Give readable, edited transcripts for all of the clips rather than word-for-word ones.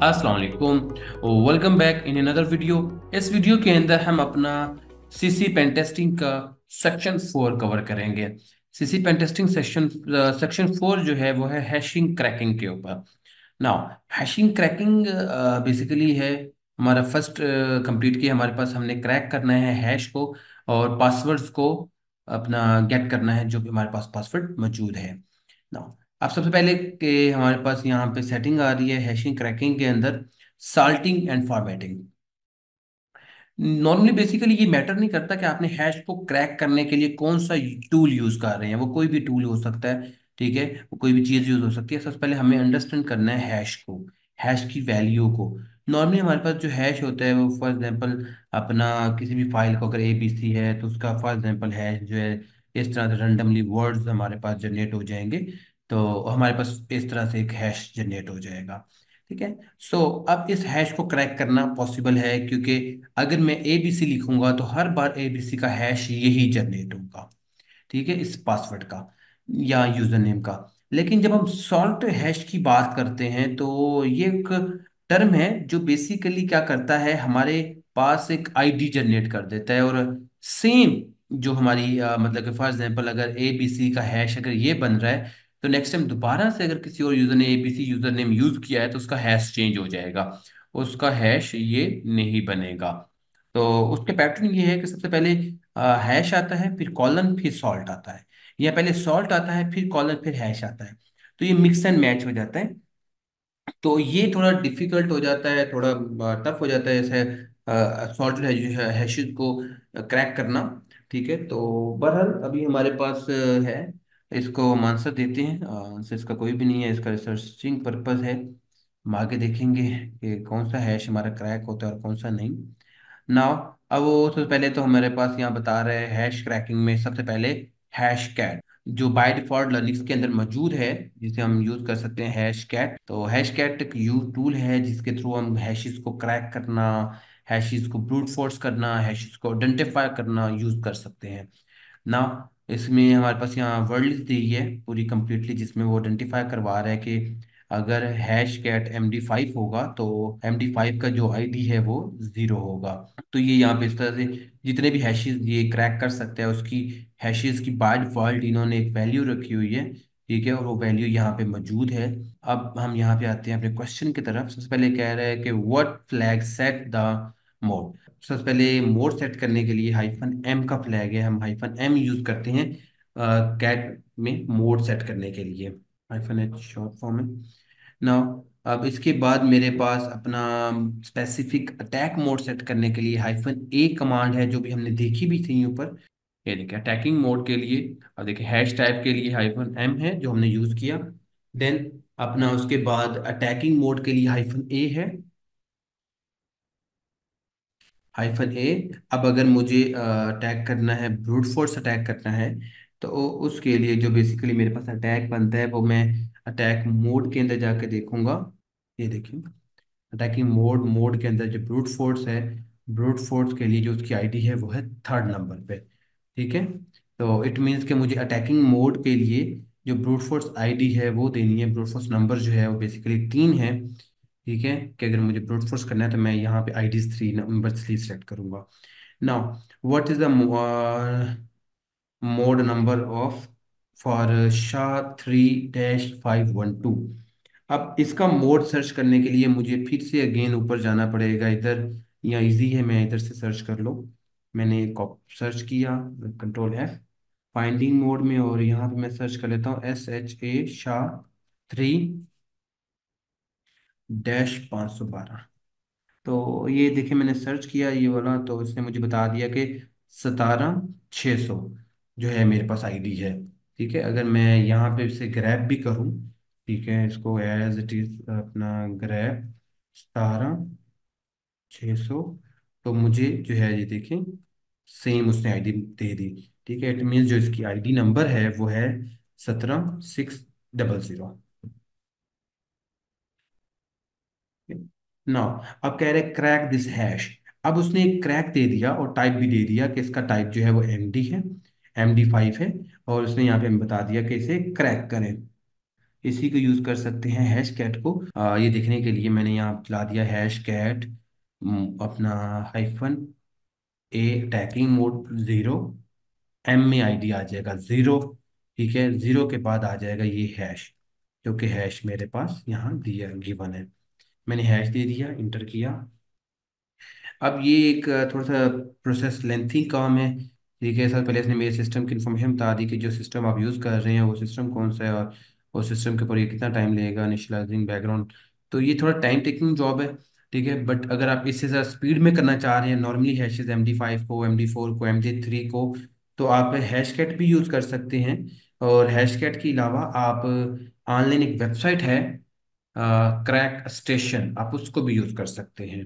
अस्सलाम वालेकुम। Welcome back in another video. इस वीडियो के अंदर हम अपना सीसी पेन टेस्टिंग का सेक्शन 4 कवर करेंगे। सीसी पेन टेस्टिंग सेक्शन 4 जो है वो है हैशिंग क्रैकिंग के ऊपर। नाउ हैशिंग क्रैकिंग बेसिकली है हमारा फर्स्ट कंप्लीट किया। हमारे पास हमने क्रैक करना है हैश को और पासवर्ड्स को अपना गेट करना है जो भी हमारे पास पासवर्ड मौजूद है। नाउ अब सबसे पहले के हमारे पास यहाँ पे सेटिंग आ रही है हैशिंग क्रैकिंग के अंदर, salting and formatting. Normally basically ये मैटर नहीं करता कि आपने हैश को क्रैक करने के लिए कौन सा टूल यूज कर रहे हैं, वो कोई भी टूल हो सकता है। ठीक है, वो कोई भी चीज यूज हो सकती है। सबसे पहले हमें अंडरस्टैंड करना है हैश को, हैश की वैल्यू को। नॉर्मली हमारे पास जो हैश होता है वो फॉर एग्जांपल अपना किसी भी फाइल को अगर ABC है तो उसका फॉर एग्जांपल हैश जो है इस तरह से रैंडमली वर्ड्स हमारे पास जनरेट हो जाएंगे। तो हमारे पास इस तरह से एक हैश जनरेट हो जाएगा। ठीक है। सो अब इस हैश को क्रैक करना पॉसिबल है क्योंकि अगर मैं ABC लिखूंगा तो हर बार ABC का हैश यही जनरेट होगा। ठीक है, इस पासवर्ड का या यूजर नेम का। लेकिन जब हम सॉल्ट हैश की बात करते हैं तो ये एक टर्म है जो बेसिकली क्या करता है, हमारे पास एक ID जनरेट कर देता है। और सेम जो हमारी मतलब कि फॉर एग्जांपल अगर ABC का हैश अगर ये बन रहा है तो नेक्स्ट टाइम दोबारा से अगर किसी और यूजर ने ABC यूजर नेम यूज किया है तो उसका हैश चेंज हो जाएगा, उसका हैश ये नहीं बनेगा। तो उसके पैटर्न ये है कि सबसे पहले हैश आता है, फिर कॉलन, फिर सॉल्ट आता है, या पहले सॉल्ट आता है फिर कॉलन फिर हैश आता है। तो ये मिक्स एंड मैच हो जाता है। तो ये थोड़ा डिफिकल्ट हो जाता है, थोड़ा टफ हो जाता है ऐसे सॉल्टेड हैशेस को क्रैक करना। ठीक है, तो बहरहाल अभी हमारे पास है, इसको हम आंसर देते हैं। आंसर इसका कोई भी नहीं है, इसका रिसर्चिंग पर्पस है। हम आगे देखेंगे कि कौन सा हैश हमारा क्रैक होता है और कौन सा नहीं। नाउ अब वो सबसे पहले तो हमारे पास यहाँ बता रहे हैं हैश क्रैकिंग में सबसे पहले हैश कैट जो बाय डिफॉल्ट लिनक्स के अंदर मौजूद है, जिसे हम यूज कर सकते हैं हैश कैट। तो हैश कैट एक यूज टूल है जिसके थ्रू हम हैशेस को क्रैक करना, हैशेस को ब्रूट फोर्स करना, हैशेस को आइडेंटिफाई करना यूज कर सकते हैं ना। इसमें हमारे पास यहाँ वर्ड लिस्ट दी है पूरी कंप्लीटली, जिसमें वो आइडेंटिफाई करवा रहा है कि अगर हैश कैट MD5 होगा तो MD5 का जो ID है वो 0 होगा। तो ये यहाँ पे इस तरह से जितने भी हैशेस ये क्रैक कर सकते हैं उसकी हैशेस की बाय डिफॉल्ट इन्होंने एक वैल्यू रखी हुई है। ठीक है, और वो वैल्यू यहाँ पे मौजूद है। अब हम यहाँ पे आते हैं अपने क्वेश्चन की तरफ। सबसे पहले कह रहा है कि what flag set the mode. सबसे पहले मोड सेट करने के लिए -M का फ्लैग है, हम -M यूज करते हैं कैट में मोड सेट करने के लिए। -H शॉर्ट फॉर्म है। नाउ अब इसके बाद मेरे पास अपना स्पेसिफिक अटैक मोड सेट करने के लिए -A कमांड है जो भी हमने देखी भी थी ऊपर। ये देखिए अटैकिंग मोड के लिए, अब देखिए हैश टाइप के लिए -M है जो हमने यूज किया। देन अपना उसके बाद अटैकिंग मोड के लिए -A है, -A। अब अगर मुझे अटैक करना है, ब्रूट फोर्स अटैक करना है, तो उसके लिए जो बेसिकली मेरे पास अटैक बनता है वो मैं अटैक मोड के अंदर जाके देखूंगा। ये देखिए अटैकिंग मोड, मोड के अंदर जो ब्रूट फोर्स है, ब्रूट फोर्स के लिए जो उसकी ID है वो है 3rd नंबर पे। ठीक है, तो इट मीन्स कि मुझे अटैकिंग मोड के लिए जो ब्रूट फोर्स ID है वो देनी है। ब्रूट फोर्स नंबर जो है वो बेसिकली 3 है। ठीक है, कि अगर मुझे ब्रूट फोर्स करना है तो मैं यहाँ पे ID 3 नंबर 3 सेलेक्ट करूंगा। Now what is the mode number of for SHA-3-512। अब इसका मोड सर्च करने के लिए मुझे फिर से अगेन ऊपर जाना पड़ेगा इधर, या इजी है मैं इधर से सर्च कर लो। मैंने सर्च किया, Ctrl+F फाइंडिंग मोड में, और यहाँ पे मैं सर्च कर लेता हूँ SHA SHA-3-512। तो ये देखिए मैंने सर्च किया ये वाला, तो इसने मुझे बता दिया कि 17,600 जो है मेरे पास ID है। ठीक है, अगर मैं यहाँ पे इसे ग्रैब भी करूँ, ठीक है, इसको एज इट इज अपना ग्रैब 17,600, तो मुझे जो है ये देखें सेम उसने ID दे दी। ठीक है, इट मीन्स जो इसकी ID नंबर है वो है 17,600। नाउ अब कह रहे क्रैक दिस हैश। अब उसने एक क्रैक दे दिया और टाइप भी दे दिया कि इसका टाइप जो है वो MD है, MD5 है। और उसने यहाँ पे हमें बता दिया कि इसे क्रैक करें। इसी को यूज कर सकते हैं हैश कैट को। ये देखने के लिए मैंने यहाँ चला दिया हैश कैट अपना हाइफन ए टैगिंग मोड 0, एम में आईडी आ जाएगा 0। ठीक है, 0 के बाद आ जाएगा ये हैश, जो कि हैश मेरे पास यहाँ दिया गिवन है। मैंने हैश दे दिया, इंटर किया। अब ये एक थोड़ा सा प्रोसेस लेंथी काम है। ठीक है, सर पहले इसने मेरे सिस्टम की इन्फॉर्मेशन बता दी कि जो सिस्टम आप यूज़ कर रहे हैं वो सिस्टम कौन सा है, और वो सिस्टम के ऊपर ये कितना टाइम लेगा इनिशियलाइजिंग बैकग्राउंड। तो ये थोड़ा टाइम टेकिंग जॉब है। ठीक है, बट अगर आप इससे ज़्यादा स्पीड में करना चाह रहे हैं, नॉर्मली हैशेज MD5 को, MD4 को, MD3 को, तो आप हैश कैट भी यूज़ कर सकते हैं। और हैश कैट के अलावा आप ऑनलाइन एक वेबसाइट है क्रैक स्टेशन, आप उसको भी यूज़ कर सकते हैं।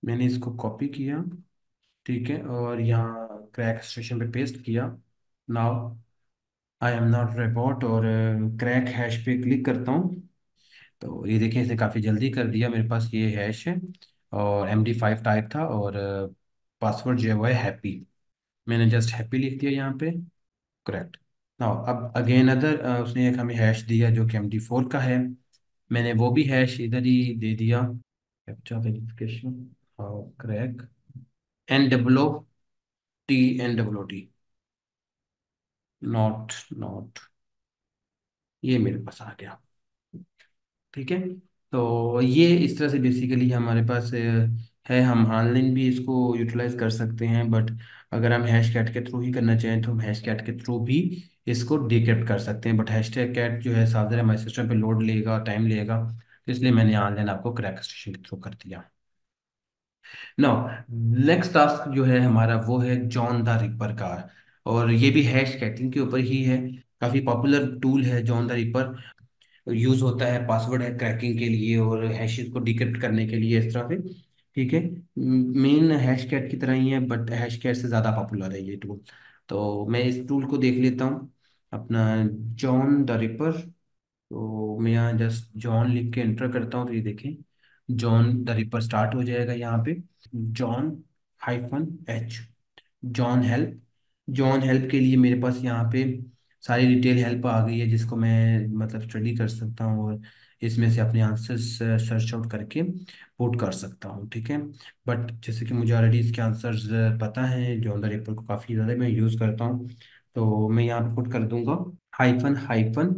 मैंने इसको कॉपी किया, ठीक है, और यहाँ क्रैक स्टेशन पे पेस्ट किया। Now I am not robot, और क्रैक हैश पे क्लिक करता हूँ। तो ये देखिए, इसने काफ़ी जल्दी कर दिया। मेरे पास ये हैश है और MD5 टाइप था, और पासवर्ड जो है वो है हैप्पी। मैंने जस्ट हैप्पी लिख दिया यहाँ पे, करेक्ट। नाउ अब अगेन अदर उसने एक हमें हैश दिया जो कि MD4 का है। मैंने वो भी हैश इधर ही दे दिया, कैप्चा वेरिफिकेशन और क्रैक NWTNWT, नॉट ये मेरे पास आ गया। ठीक है, तो ये इस तरह से बेसिकली हमारे पास है। हम ऑनलाइन भी इसको यूटिलाइज कर सकते हैं, बट अगर हम हैश कैट के थ्रू ही करना चाहें तो हम हैश कैट के थ्रू भी इसको डिक्रिप्ट कर सकते हैं। बट हैश कैट जो है साथ हमारे सिस्टम पे लोड लेगा, टाइम लेगा, तो इसलिए मैंने ऑनलाइन आपको क्रैक स्टेशन के थ्रू कर दिया। नाउ नेक्स्ट टास्क जो है हमारा वो है जॉन द रिपर का, और ये भी हैश कैटिंग के ऊपर ही है। काफ़ी पॉपुलर टूल है जॉन द रिपर। यूज होता है पासवर्ड है क्रैकिंग के लिए और हैशेस को डिक्रिप्ट करने के लिए, इस तरह से। ठीक है, मेन हैश कैट की तरह ही है, बट हैश कैट से ज़्यादा पॉपुलर है ये टूल। तो मैं इस टूल को देख लेता हूँ, अपना जॉन द रिपर। तो मैं यहाँ जस्ट जॉन लिख के एंटर करता हूँ, तो ये देखें जॉन द रिपर स्टार्ट हो जाएगा यहाँ पे। जॉन-H, जॉन हेल्प के लिए मेरे पास यहाँ पे सारी डिटेल हेल्प आ गई है, जिसको मैं मतलब स्टडी कर सकता हूँ और इसमें से अपने आंसर्स सर्च आउट करके पुट कर सकता हूँ। ठीक है, बट जैसे कि मुझे ऑलरेडी इसके आंसर्स पता है, जॉन द रिपर को काफ़ी ज़्यादा मैं यूज़ करता हूँ, तो मैं यहाँ पे पुट कर दूंगा hyphen hyphen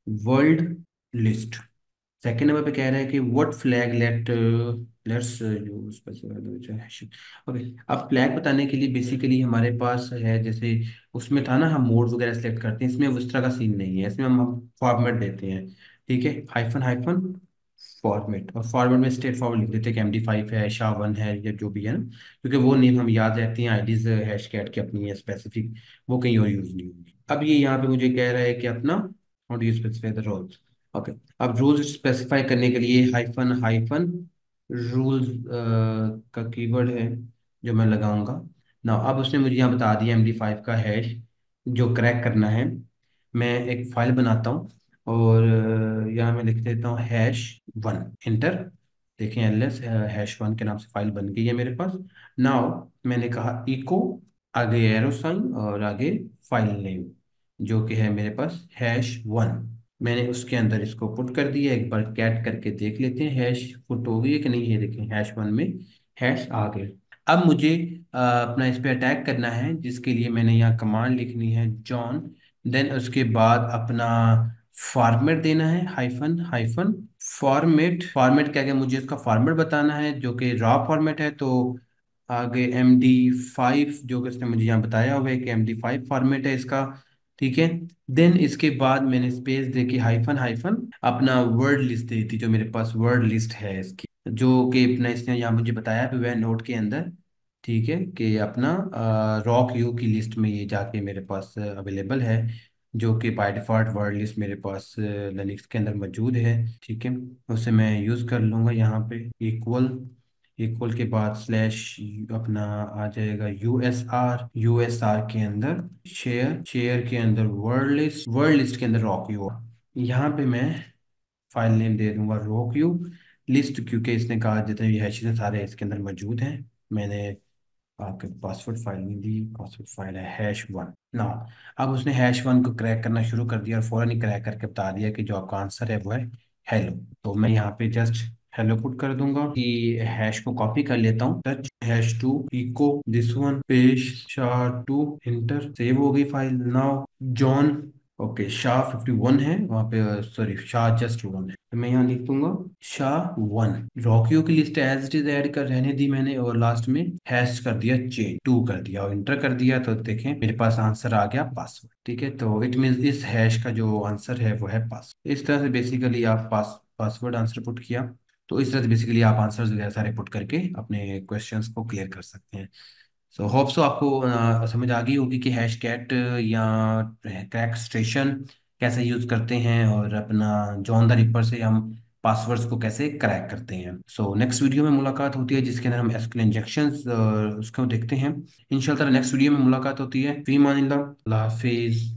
world list. Second number पे कह रहा है कि what flag let's use okay. अब फ्लैग बताने के लिए बेसिकली हमारे पास है, जैसे उसमें था ना हम मोड वगैरह सेलेक्ट करते हैं, इसमें उस तरह का सीन नहीं है। इसमें हम फॉर्मेट देते हैं। ठीक है, हाइफन हाइफन फॉर्मेट, और फॉर्मेट में स्ट्रेट फॉरवर्ड लिख देते हैं कि MD5 है, SHA-1 है, या जो भी है ना, क्योंकि वो नेम हम याद रहती हैं, आईडीज हैश कैट की अपनी है स्पेसिफिक, वो कहीं और यूज नहीं होगी। अब ये यहाँ पे मुझे कह रहा है कि अपना how do you specify the roles. Okay, अब रूल्स स्पेसिफाई करने के लिए हाइफन हाइफन रूल्स का कीवर्ड है जो मैं लगाऊंगा ना। अब उसने मुझे यहाँ बता दिया MD5 का हैश जो क्रैक करना है। मैं एक फाइल बनाता हूँ, और यहाँ मैं लिख देता हूँ हैश 1, इंटर। देखें LS#1 के नाम से फाइल बन गई है मेरे पास। नाउ मैंने कहा इको, आगे एरो साइन, और आगे फाइल नेम जो कि है मेरे पास हैश 1। मैंने उसके अंदर इसको पुट कर दिया। एक बार कैट करके देख लेते हैं हैश पुट हो गई है कि नहीं। है देखें हैश 1 में हैश आ गए। अब मुझे अपना इस पे अटैक करना है, जिसके लिए मैंने यहाँ कमांड लिखनी है जॉन, देन उसके बाद अपना फॉर्मेट देना है हाइफन हाइफन फॉर्मेट क्या क्या मुझे इसका फॉर्मेट बताना है, जो कि रॉ फॉर्मेट है। तो आगे MD5 जो कि उसने मुझे यहाँ बताया हुआ है कि MD5 फॉर्मेट है इसका। ठीक है, देन इसके बाद मैंने स्पेस दे के हाइफन हाइफन अपना वर्ड लिस्ट दी थी, जो मेरे पास वर्ड लिस्ट है इसकी, जो कि अपना इसने यहाँ मुझे बताया भी हुआ है नोट के अंदर। ठीक है, कि अपना रॉक यू की लिस्ट में ये जाके मेरे पास अवेलेबल है, जो कि बाय डिफॉल्ट वर्ड लिस्ट मेरे पास लिनक्स के अंदर मौजूद है। ठीक है, उसे मैं यूज़ कर लूँगा यहाँ पे। इक्वल, इक्वल के बाद स्लैश अपना आ जाएगा यूएसआर के अंदर शेयर, शेयर के अंदर वर्ड लिस्ट के अंदर रॉक यू। यहाँ पे मैं फाइल नेम दे दूंगा रॉक यू लिस्ट, क्योंकि इसने कहा जितने भी हैशेस हैं सारे इसके अंदर मौजूद हैं। मैंने आपके पासवर्ड फाइल में दी, पासवर्ड फाइल है हैश 1 ना। अब उसने हैश 1 को क्रैक करना शुरू कर दिया और फौरन ही क्रैक करके बता दिया कि जो आपका आंसर है वो है हेलो। तो मैं यहाँ पे जस्ट हेलो पुट कर दूंगा कि हैश को कॉपी कर लेता हूँ, touch hash 2 echo this one पेश SHA-2 इंटर, सेव हो गई file now. John, okay SHA-51 है वहाँ पे, सॉरी SHA-1 है, तो मैं यहाँ लिख दूंगा SHA-1। रॉकियो की list as it is add कर रहने दी मैंने, और लास्ट में हैश कर दिया चेंज 2 कर दिया और इंटर कर दिया, तो देखें मेरे पास आंसर आ गया पासवर्ड। ठीक है, तो इट मीन इस हैश का जो आंसर है वो है पासवर्ड। इस तरह से बेसिकली आप पासवर्ड आंसर पुट किया, तो इस तरह से बेसिकली आप आंसर्स वगैरह सारे पुट करके अपने क्वेश्चंस को क्लियर कर सकते हैं। सो होप सो आपको समझ आ गई होगी कि हैश कैट या क्रैक स्टेशन कैसे यूज करते हैं, और अपना जॉन द रिपर से हम पासवर्ड्स को कैसे क्रैक करते हैं। सो नेक्स्ट वीडियो में मुलाकात होती है जिसके अंदर हम एसक्यूएल इंजेक्शंस उसको देखते हैं। इंशाल्लाह नेक्स्ट वीडियो में मुलाकात होती है। फी मानिल्लाह, अल्लाह हाफिज।